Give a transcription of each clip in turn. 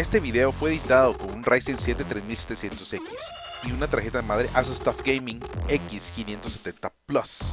Este video fue editado con un Ryzen 7 3700X y una tarjeta madre Asus TUF Gaming X570 Plus.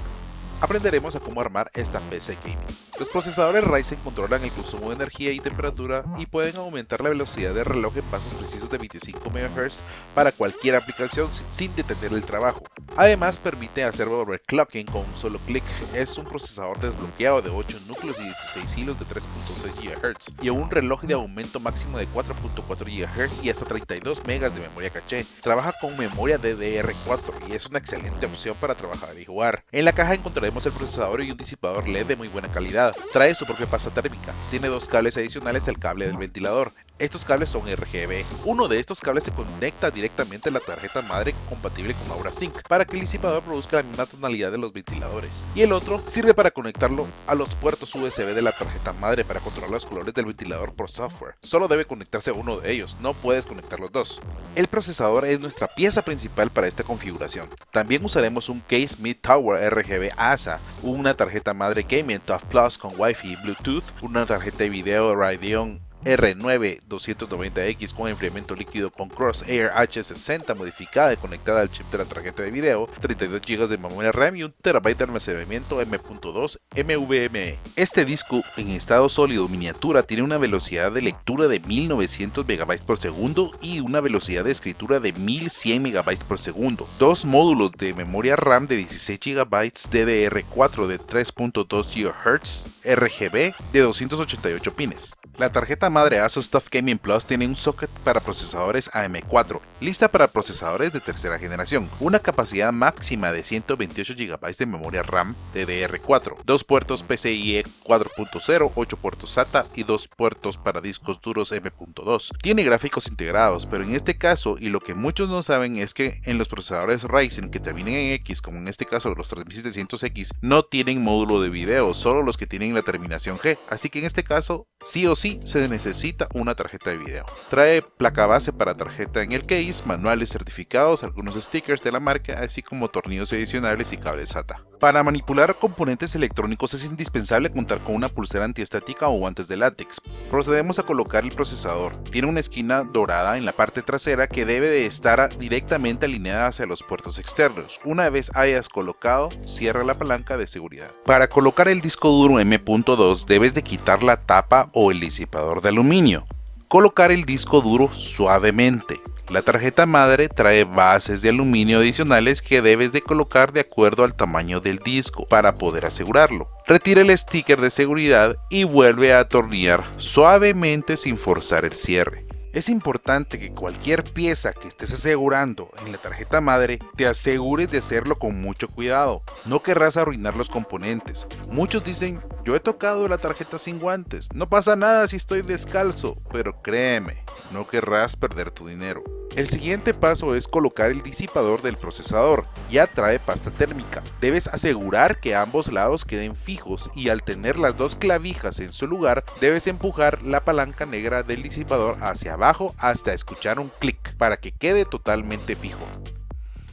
Aprenderemos a cómo armar esta PC gaming. Los procesadores Ryzen controlan el consumo de energía y temperatura y pueden aumentar la velocidad del reloj en pasos precisos de 25 MHz para cualquier aplicación sin detener el trabajo. Además permite hacer overclocking con un solo clic. Es un procesador desbloqueado de 8 núcleos y 16 hilos de 3.6 GHz y un reloj de aumento máximo de 4.4 GHz y hasta 32 MB de memoria caché. Trabaja con memoria DDR4 y es una excelente opción para trabajar y jugar. En la caja encontraremos el procesador y un disipador LED de muy buena calidad. Trae su propia pasta térmica. Tiene dos cables adicionales al cable del ventilador. Estos cables son RGB. Uno de estos cables se conecta directamente a la tarjeta madre compatible con Aura Sync para que el disipador produzca la misma tonalidad de los ventiladores. Y el otro sirve para conectarlo a los puertos USB de la tarjeta madre para controlar los colores del ventilador por software. Solo debe conectarse a uno de ellos, no puedes conectar los dos. El procesador es nuestra pieza principal para esta configuración. También usaremos un Case Mid Tower RGB ASA, una tarjeta madre Gaming TUF Plus con Wi-Fi y Bluetooth, una tarjeta de video Radeon R9 290X con enfriamiento líquido con Crosshair H60 modificada y conectada al chip de la tarjeta de video, 32 GB de memoria RAM y 1 TB de almacenamiento M.2 MVMe. Este disco en estado sólido miniatura tiene una velocidad de lectura de 1900 MB por segundo y una velocidad de escritura de 1100 MB por segundo. Dos módulos de memoria RAM de 16 GB DDR4 de 3.2 GHz RGB de 288 pines. La tarjeta madre Asus TUF Gaming Plus tiene un socket para procesadores AM4, lista para procesadores de tercera generación, una capacidad máxima de 128 GB de memoria RAM DDR4, dos puertos PCIe 4.0, 8 puertos SATA y 2 puertos para discos duros M.2. Tiene gráficos integrados, pero en este caso, y lo que muchos no saben es que en los procesadores Ryzen que terminen en X, como en este caso los 3700X, no tienen módulo de video, solo los que tienen la terminación G, así que en este caso, sí o sí, se necesita una tarjeta de video. Trae placa base para tarjeta en el case, manuales certificados, algunos stickers de la marca, así como tornillos adicionales y cables SATA. Para manipular componentes electrónicos es indispensable contar con una pulsera antiestática o guantes de látex. Procedemos a colocar el procesador. Tiene una esquina dorada en la parte trasera que debe de estar directamente alineada hacia los puertos externos. Una vez hayas colocado, cierra la palanca de seguridad. Para colocar el disco duro M.2 debes de quitar la tapa o el disipador de aluminio. Colocar el disco duro suavemente. La tarjeta madre trae bases de aluminio adicionales que debes de colocar de acuerdo al tamaño del disco para poder asegurarlo. Retira el sticker de seguridad y vuelve a atornillar suavemente sin forzar el cierre. Es importante que cualquier pieza que estés asegurando en la tarjeta madre te asegures de hacerlo con mucho cuidado. No querrás arruinar los componentes. Muchos dicen, yo he tocado la tarjeta sin guantes, no pasa nada si estoy descalzo, pero créeme, no querrás perder tu dinero. El siguiente paso es colocar el disipador del procesador. Ya trae pasta térmica. Debes asegurar que ambos lados queden fijos y al tener las dos clavijas en su lugar, debes empujar la palanca negra del disipador hacia abajo hasta escuchar un clic para que quede totalmente fijo.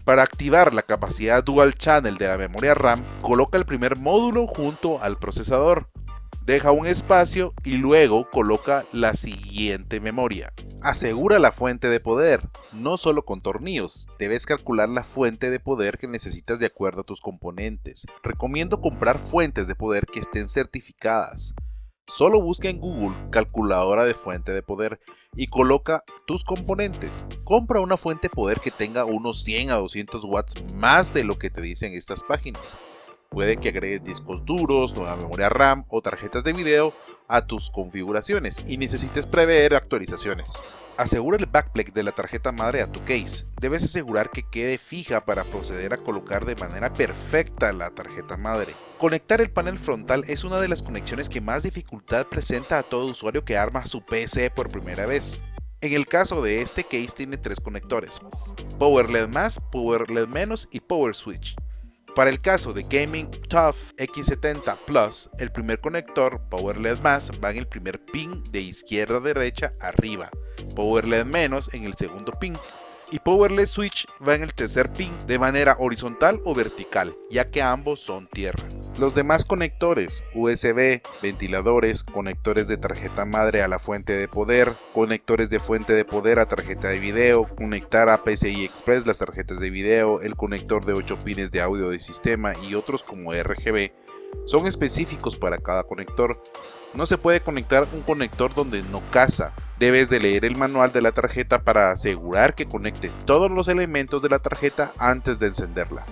Para activar la capacidad Dual Channel de la memoria RAM, coloca el primer módulo junto al procesador. Deja un espacio y luego coloca la siguiente memoria. Asegura la fuente de poder, no solo con tornillos, debes calcular la fuente de poder que necesitas de acuerdo a tus componentes. Recomiendo comprar fuentes de poder que estén certificadas. Solo busca en Google calculadora de fuente de poder y coloca tus componentes. Compra una fuente de poder que tenga unos 100 a 200 watts más de lo que te dicen estas páginas. Puede que agregues discos duros, nueva memoria RAM o tarjetas de video a tus configuraciones y necesites prever actualizaciones. Asegura el backplate de la tarjeta madre a tu case. Debes asegurar que quede fija para proceder a colocar de manera perfecta la tarjeta madre. Conectar el panel frontal es una de las conexiones que más dificultad presenta a todo usuario que arma su PC por primera vez. En el caso de este case tiene tres conectores: Power LED+, Power LED- y Power Switch. Para el caso de Gaming TUF X70 Plus, el primer conector Power LED+ va en el primer pin de izquierda a derecha arriba, Power LED- en el segundo pin y Powerless Switch va en el tercer pin de manera horizontal o vertical, ya que ambos son tierra. Los demás conectores, USB, ventiladores, conectores de tarjeta madre a la fuente de poder, conectores de fuente de poder a tarjeta de video, conectar a PCI Express las tarjetas de video, el conector de 8 pines de audio de sistema y otros como RGB, son específicos para cada conector. No se puede conectar un conector donde no casa. Debes de leer el manual de la tarjeta para asegurar que conectes todos los elementos de la tarjeta antes de encenderla.